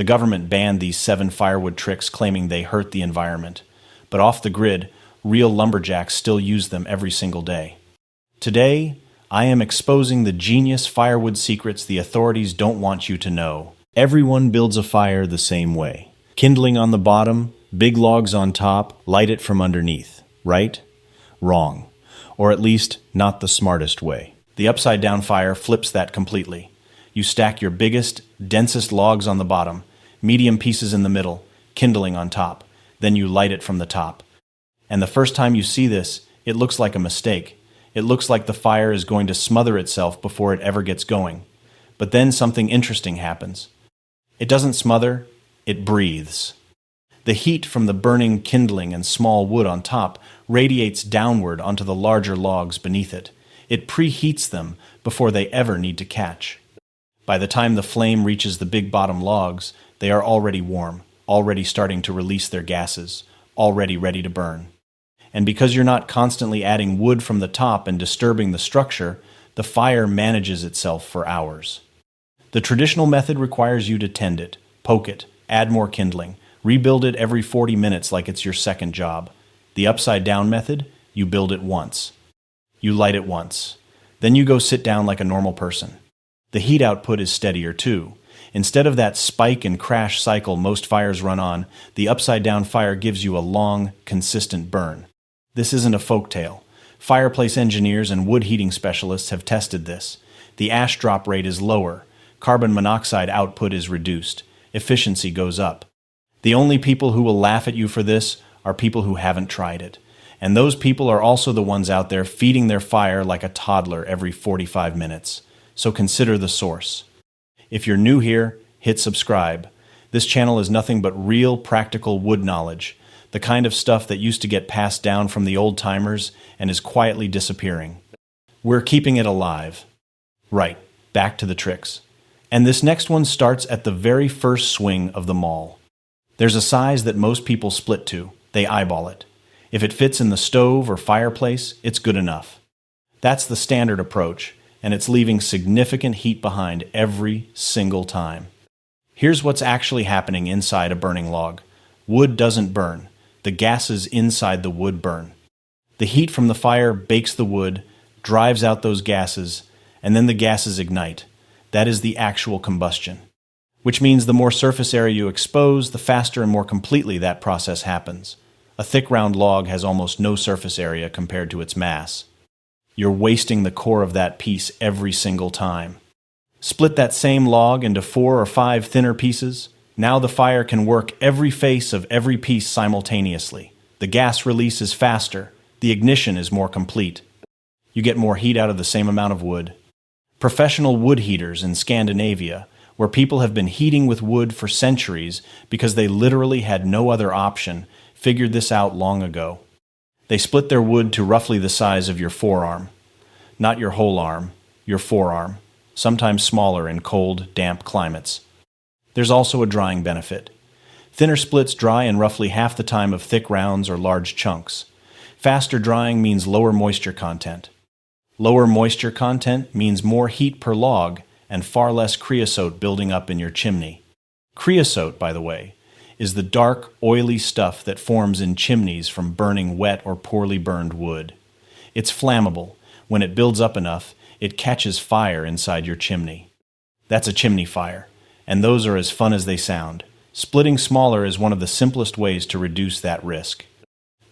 The government banned these 7 firewood tricks claiming they hurt the environment. But off the grid, real lumberjacks still use them every single day. Today, I am exposing the genius firewood secrets the authorities don't want you to know. Everyone builds a fire the same way. Kindling on the bottom, big logs on top, light it from underneath. Right? Wrong. Or at least, not the smartest way. The upside-down fire flips that completely. You stack your biggest, densest logs on the bottom, medium pieces in the middle, kindling on top. Then you light it from the top. And the first time you see this, it looks like a mistake. It looks like the fire is going to smother itself before it ever gets going. But then something interesting happens. It doesn't smother, it breathes. The heat from the burning kindling and small wood on top radiates downward onto the larger logs beneath it. It preheats them before they ever need to catch. By the time the flame reaches the big bottom logs, they are already warm, already starting to release their gases, already ready to burn. And because you're not constantly adding wood from the top and disturbing the structure, the fire manages itself for hours. The traditional method requires you to tend it, poke it, add more kindling, rebuild it every 40 minutes like it's your second job. The upside-down method, you build it once. You light it once. Then you go sit down like a normal person. The heat output is steadier too. Instead of that spike and crash cycle most fires run on, the upside-down fire gives you a long, consistent burn. This isn't a folktale. Fireplace engineers and wood heating specialists have tested this. The ash drop rate is lower. Carbon monoxide output is reduced. Efficiency goes up. The only people who will laugh at you for this are people who haven't tried it. And those people are also the ones out there feeding their fire like a toddler every 45 minutes. So consider the source. If you're new here, hit subscribe. This channel is nothing but real, practical wood knowledge. The kind of stuff that used to get passed down from the old-timers and is quietly disappearing. We're keeping it alive. Right, back to the tricks. And this next one starts at the very first swing of the maul. There's a size that most people split to. They eyeball it. If it fits in the stove or fireplace, it's good enough. That's the standard approach, and it's leaving significant heat behind every single time. Here's what's actually happening inside a burning log. Wood doesn't burn. The gases inside the wood burn. The heat from the fire bakes the wood, drives out those gases, and then the gases ignite. That is the actual combustion. Which means the more surface area you expose, the faster and more completely that process happens. A thick round log has almost no surface area compared to its mass. You're wasting the core of that piece every single time. Split that same log into 4 or 5 thinner pieces. Now the fire can work every face of every piece simultaneously. The gas release is faster. The ignition is more complete. You get more heat out of the same amount of wood. Professional wood heaters in Scandinavia, where people have been heating with wood for centuries because they literally had no other option, figured this out long ago. They split their wood to roughly the size of your forearm. Not your whole arm, your forearm, sometimes smaller in cold, damp climates. There's also a drying benefit. Thinner splits dry in roughly half the time of thick rounds or large chunks. Faster drying means lower moisture content. Lower moisture content means more heat per log and far less creosote building up in your chimney. Creosote, by the way, is the dark, oily stuff that forms in chimneys from burning wet or poorly burned wood. It's flammable. When it builds up enough, it catches fire inside your chimney. That's a chimney fire, and those are as fun as they sound. Splitting smaller is one of the simplest ways to reduce that risk.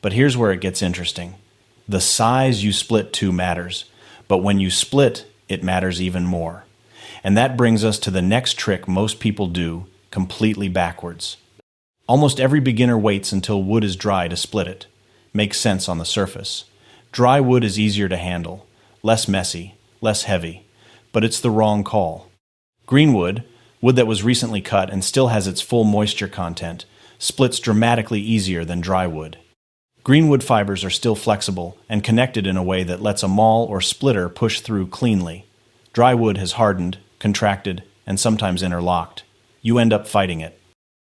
But here's where it gets interesting. The size you split to matters, but when you split, it matters even more. And that brings us to the next trick most people do, completely backwards. Almost every beginner waits until wood is dry to split it. Makes sense on the surface. Dry wood is easier to handle, less messy, less heavy, but it's the wrong call. Greenwood, wood that was recently cut and still has its full moisture content, splits dramatically easier than dry wood. Greenwood fibers are still flexible and connected in a way that lets a maul or splitter push through cleanly. Dry wood has hardened, contracted, and sometimes interlocked. You end up fighting it.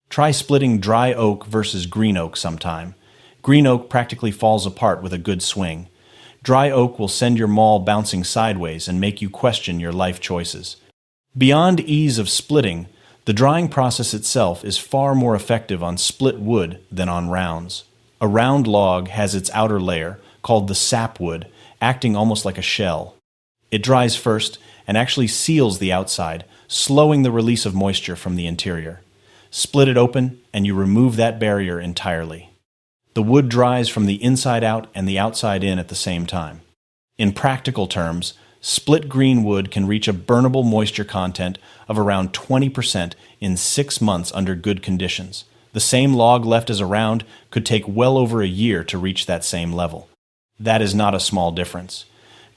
Try splitting dry oak versus green oak sometime. Green oak practically falls apart with a good swing. Dry oak will send your maul bouncing sideways and make you question your life choices. Beyond ease of splitting, The drying process itself is far more effective on split wood than on rounds. A round log has its outer layer, called the sapwood, acting almost like a shell. It dries first and actually seals the outside, slowing the release of moisture from the interior. Split it open and you remove that barrier entirely. The wood dries from the inside out and the outside in at the same time. In practical terms, split green wood can reach a burnable moisture content of around 20% in 6 months under good conditions. The same log left as a round could take well over a year to reach that same level. That is not a small difference.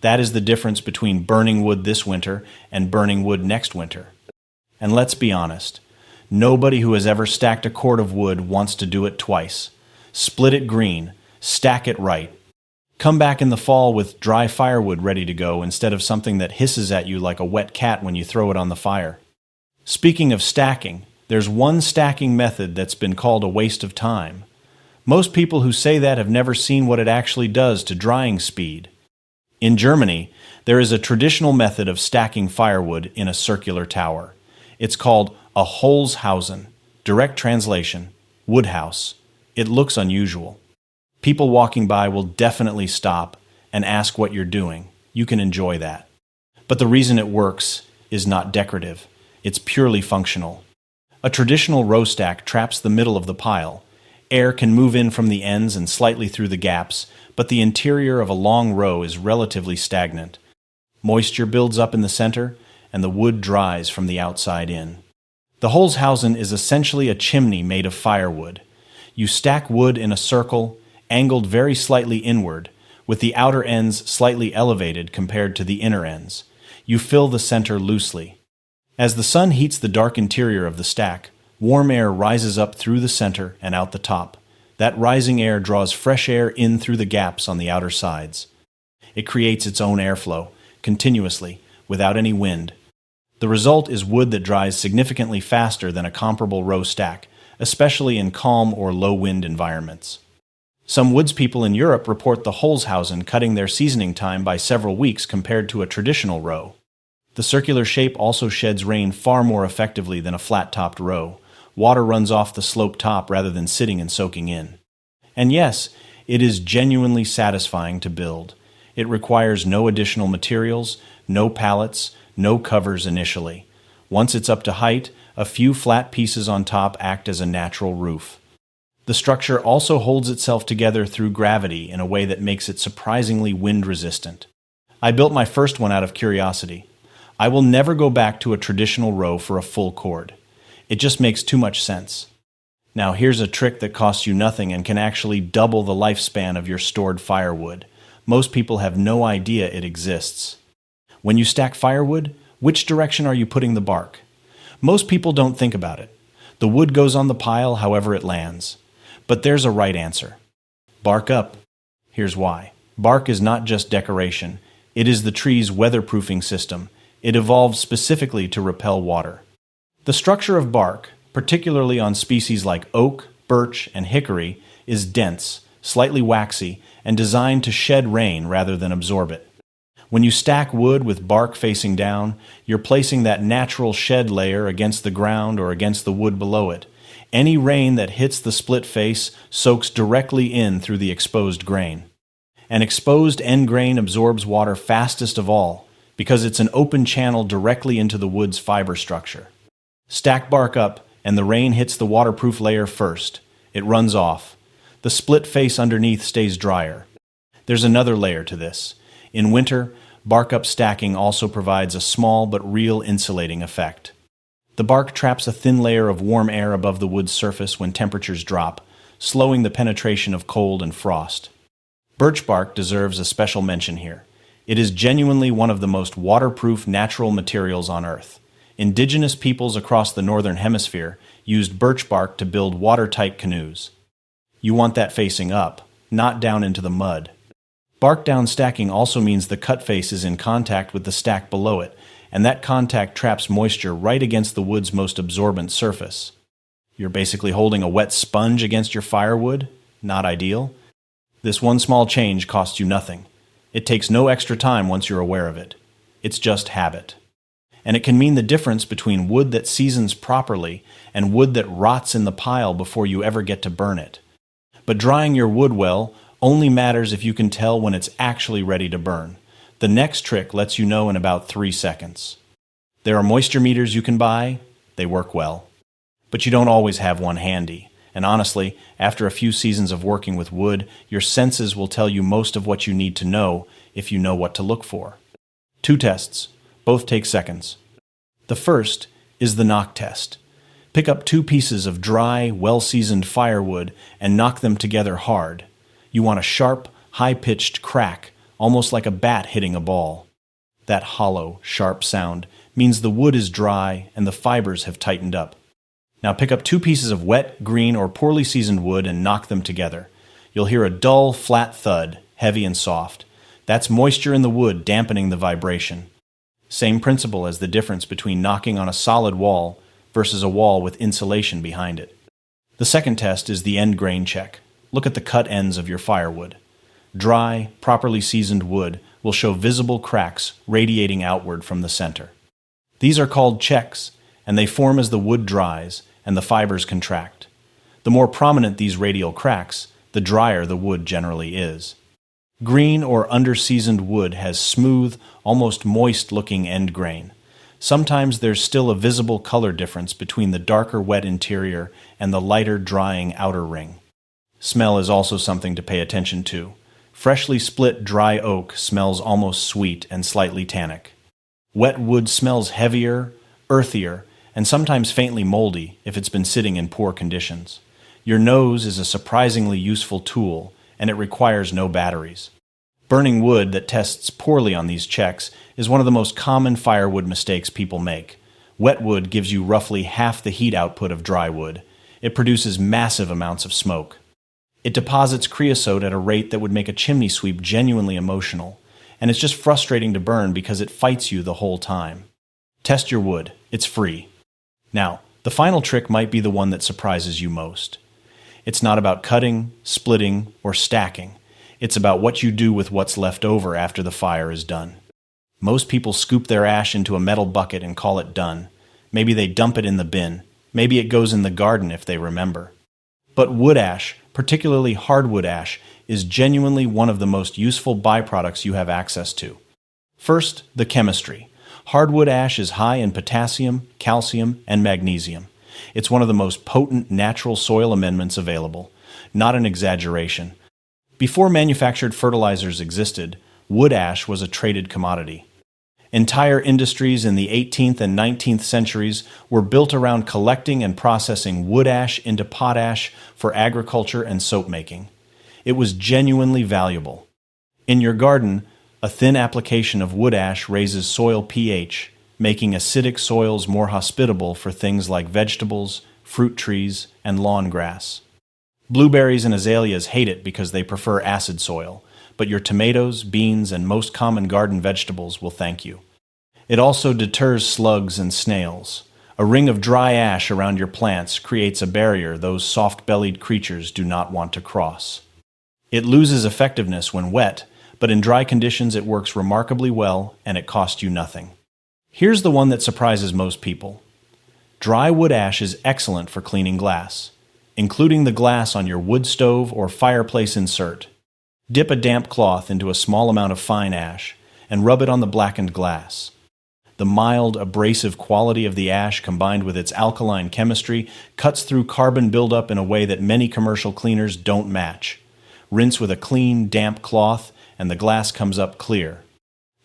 That is the difference between burning wood this winter and burning wood next winter. And let's be honest, nobody who has ever stacked a cord of wood wants to do it twice. Split it green, stack it right. Come back in the fall with dry firewood ready to go instead of something that hisses at you like a wet cat when you throw it on the fire. Speaking of stacking, there's one stacking method that's been called a waste of time. Most people who say that have never seen what it actually does to drying speed. In Germany, there is a traditional method of stacking firewood in a circular tower. It's called a Holzhausen, direct translation, woodhouse. It looks unusual. People walking by will definitely stop and ask what you're doing. You can enjoy that. But the reason it works is not decorative. It's purely functional. A traditional row stack traps the middle of the pile. Air can move in from the ends and slightly through the gaps, but the interior of a long row is relatively stagnant. Moisture builds up in the center, and the wood dries from the outside in. The Holzhausen is essentially a chimney made of firewood. You stack wood in a circle, angled very slightly inward, with the outer ends slightly elevated compared to the inner ends. You fill the center loosely. As the sun heats the dark interior of the stack, warm air rises up through the center and out the top. That rising air draws fresh air in through the gaps on the outer sides. It creates its own airflow, continuously, without any wind. The result is wood that dries significantly faster than a comparable row stack, especially in calm or low-wind environments. Some woods people in Europe report the Holzhausen cutting their seasoning time by several weeks compared to a traditional row. The circular shape also sheds rain far more effectively than a flat-topped row. Water runs off the sloped top rather than sitting and soaking in. And yes, it is genuinely satisfying to build. It requires no additional materials, no pallets, no covers initially. Once it's up to height, a few flat pieces on top act as a natural roof. The structure also holds itself together through gravity in a way that makes it surprisingly wind-resistant. I built my first one out of curiosity. I will never go back to a traditional row for a full cord. It just makes too much sense. Now here's a trick that costs you nothing and can actually double the lifespan of your stored firewood. Most people have no idea it exists. When you stack firewood, which direction are you putting the bark? Most people don't think about it. The wood goes on the pile however it lands. But there's a right answer. Bark up. Here's why. Bark is not just decoration. It is the tree's weatherproofing system. It evolved specifically to repel water. The structure of bark, particularly on species like oak, birch, and hickory, is dense, slightly waxy, and designed to shed rain rather than absorb it. When you stack wood with bark facing down, you're placing that natural shed layer against the ground or against the wood below it. Any rain that hits the split face soaks directly in through the exposed grain. An exposed end grain absorbs water fastest of all because it's an open channel directly into the wood's fiber structure. Stack bark up, and the rain hits the waterproof layer first. It runs off. The split face underneath stays drier. There's another layer to this. In winter, bark up stacking also provides a small but real insulating effect. The bark traps a thin layer of warm air above the wood's surface when temperatures drop, slowing the penetration of cold and frost. Birch bark deserves a special mention here. It is genuinely one of the most waterproof natural materials on Earth. Indigenous peoples across the northern hemisphere used birch bark to build watertight canoes. You want that facing up, not down into the mud. Bark down stacking also means the cut face is in contact with the stack below it, and that contact traps moisture right against the wood's most absorbent surface. You're basically holding a wet sponge against your firewood? Not ideal. This one small change costs you nothing. It takes no extra time once you're aware of it. It's just habit. and it can mean the difference between wood that seasons properly and wood that rots in the pile before you ever get to burn it. But drying your wood well only matters if you can tell when it's actually ready to burn. The next trick lets you know in about 3 seconds. There are moisture meters you can buy. They work well. But you don't always have one handy. And honestly, after a few seasons of working with wood, your senses will tell you most of what you need to know if you know what to look for. 2 tests. Both take seconds. The first is the knock test. Pick up 2 pieces of dry, well-seasoned firewood and knock them together hard. You want a sharp, high-pitched crack, almost like a bat hitting a ball. That hollow, sharp sound means the wood is dry and the fibers have tightened up. Now pick up 2 pieces of wet, green, or poorly seasoned wood and knock them together. You'll hear a dull, flat thud, heavy and soft. That's moisture in the wood dampening the vibration. Same principle as the difference between knocking on a solid wall versus a wall with insulation behind it. The second test is the end grain check. Look at the cut ends of your firewood. Dry, properly seasoned wood will show visible cracks radiating outward from the center. These are called checks, and they form as the wood dries and the fibers contract. The more prominent these radial cracks, the drier the wood generally is. Green or under-seasoned wood has smooth, almost moist-looking end grain. Sometimes there's still a visible color difference between the darker wet interior and the lighter drying outer ring. Smell is also something to pay attention to. Freshly split dry oak smells almost sweet and slightly tannic. Wet wood smells heavier, earthier, and sometimes faintly moldy if it's been sitting in poor conditions. Your nose is a surprisingly useful tool, and it requires no batteries. Burning wood that tests poorly on these checks is one of the most common firewood mistakes people make. Wet wood gives you roughly half the heat output of dry wood. It produces massive amounts of smoke. It deposits creosote at a rate that would make a chimney sweep genuinely emotional, and it's just frustrating to burn because it fights you the whole time. Test your wood. It's free. Now, the final trick might be the one that surprises you most. It's not about cutting, splitting, or stacking. It's about what you do with what's left over after the fire is done. Most people scoop their ash into a metal bucket and call it done. Maybe they dump it in the bin. Maybe it goes in the garden if they remember. But wood ash, particularly hardwood ash, is genuinely one of the most useful byproducts you have access to. First, the chemistry. Hardwood ash is high in potassium, calcium, and magnesium. It's one of the most potent natural soil amendments available. Not an exaggeration. Before manufactured fertilizers existed, wood ash was a traded commodity. Entire industries in the 18th and 19th centuries were built around collecting and processing wood ash into potash for agriculture and soap making. It was genuinely valuable. In your garden, a thin application of wood ash raises soil pH, making acidic soils more hospitable for things like vegetables, fruit trees, and lawn grass. Blueberries and azaleas hate it because they prefer acid soil, but your tomatoes, beans, and most common garden vegetables will thank you. It also deters slugs and snails. A ring of dry ash around your plants creates a barrier those soft-bellied creatures do not want to cross. It loses effectiveness when wet, but in dry conditions it works remarkably well and it costs you nothing. Here's the one that surprises most people. Dry wood ash is excellent for cleaning glass, including the glass on your wood stove or fireplace insert. Dip a damp cloth into a small amount of fine ash and rub it on the blackened glass. The mild, abrasive quality of the ash combined with its alkaline chemistry cuts through carbon buildup in a way that many commercial cleaners don't match. Rinse with a clean, damp cloth and the glass comes up clear.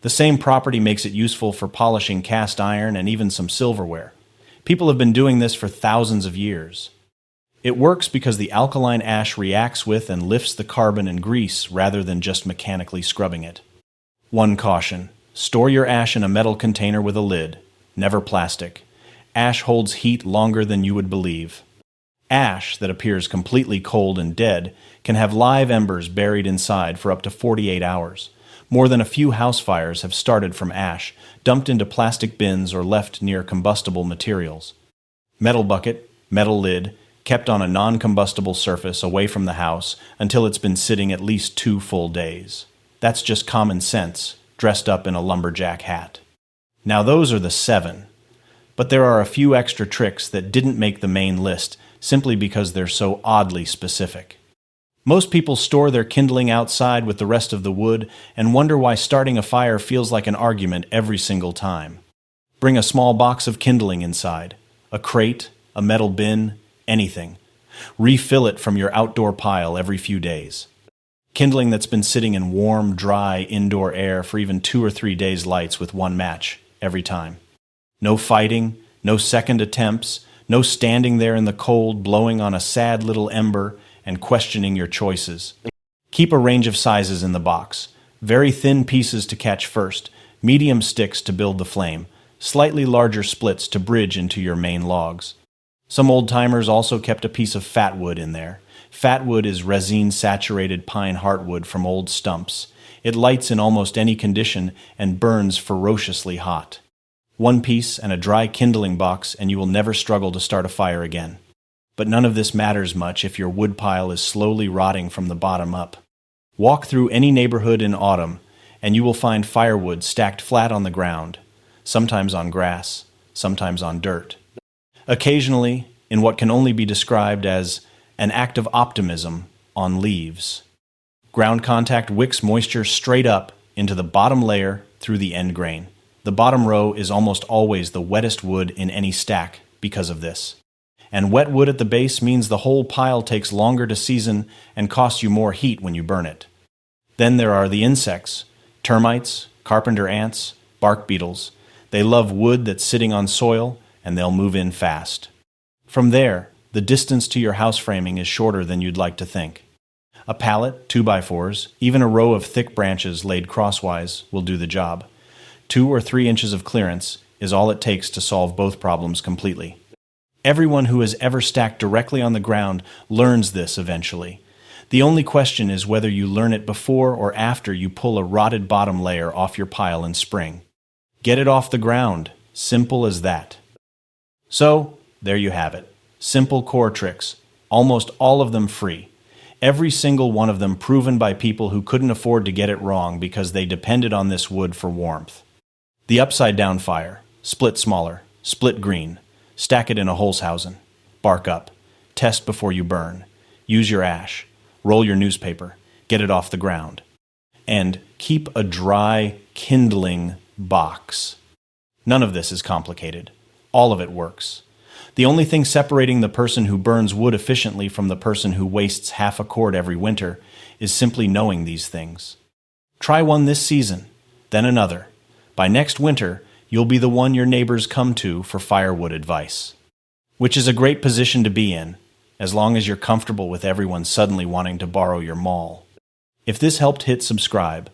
The same property makes it useful for polishing cast iron and even some silverware. People have been doing this for thousands of years. It works because the alkaline ash reacts with and lifts the carbon and grease rather than just mechanically scrubbing it. One caution: store your ash in a metal container with a lid, never plastic. Ash holds heat longer than you would believe. Ash that appears completely cold and dead can have live embers buried inside for up to 48 hours. More than a few house fires have started from ash, dumped into plastic bins or left near combustible materials. Metal bucket, metal lid, kept on a non-combustible surface away from the house until it's been sitting at least 2 full days. That's just common sense, dressed up in a lumberjack hat. Now those are the 7. But there are a few extra tricks that didn't make the main list simply because they're so oddly specific. Most people store their kindling outside with the rest of the wood and wonder why starting a fire feels like an argument every single time. Bring a small box of kindling inside, a crate, a metal bin, anything. Refill it from your outdoor pile every few days. Kindling that's been sitting in warm, dry, indoor air for even 2 or 3 days lights with one match every time. No fighting, no second attempts, no standing there in the cold blowing on a sad little ember and questioning your choices. Keep a range of sizes in the box. Very thin pieces to catch first, medium sticks to build the flame, slightly larger splits to bridge into your main logs. Some old-timers also kept a piece of fatwood in there. Fatwood is resin-saturated pine heartwood from old stumps. It lights in almost any condition and burns ferociously hot. One piece and a dry kindling box and you will never struggle to start a fire again. But none of this matters much if your wood pile is slowly rotting from the bottom up. Walk through any neighborhood in autumn and you will find firewood stacked flat on the ground, sometimes on grass, sometimes on dirt. Occasionally, in what can only be described as an act of optimism, on leaves. Ground contact wicks moisture straight up into the bottom layer through the end grain. The bottom row is almost always the wettest wood in any stack because of this. And wet wood at the base means the whole pile takes longer to season and costs you more heat when you burn it. Then there are the insects, termites, carpenter ants, bark beetles. They love wood that's sitting on soil, and they'll move in fast. From there, the distance to your house framing is shorter than you'd like to think. A pallet, 2x4s, even a row of thick branches laid crosswise will do the job. 2 or 3 inches of clearance is all it takes to solve both problems completely. Everyone who has ever stacked directly on the ground learns this eventually. The only question is whether you learn it before or after you pull a rotted bottom layer off your pile in spring. Get it off the ground. Simple as that. So, there you have it. Simple core tricks, almost all of them free. Every single one of them proven by people who couldn't afford to get it wrong because they depended on this wood for warmth. The upside-down fire, split smaller, split green, stack it in a Holzhausen, bark up, test before you burn, use your ash, roll your newspaper, get it off the ground, and keep a dry, kindling box. None of this is complicated. All of it works. The only thing separating the person who burns wood efficiently from the person who wastes half a cord every winter is simply knowing these things. Try one this season, then another. By next winter, you'll be the one your neighbors come to for firewood advice. Which is a great position to be in, as long as you're comfortable with everyone suddenly wanting to borrow your maul. If this helped, hit subscribe.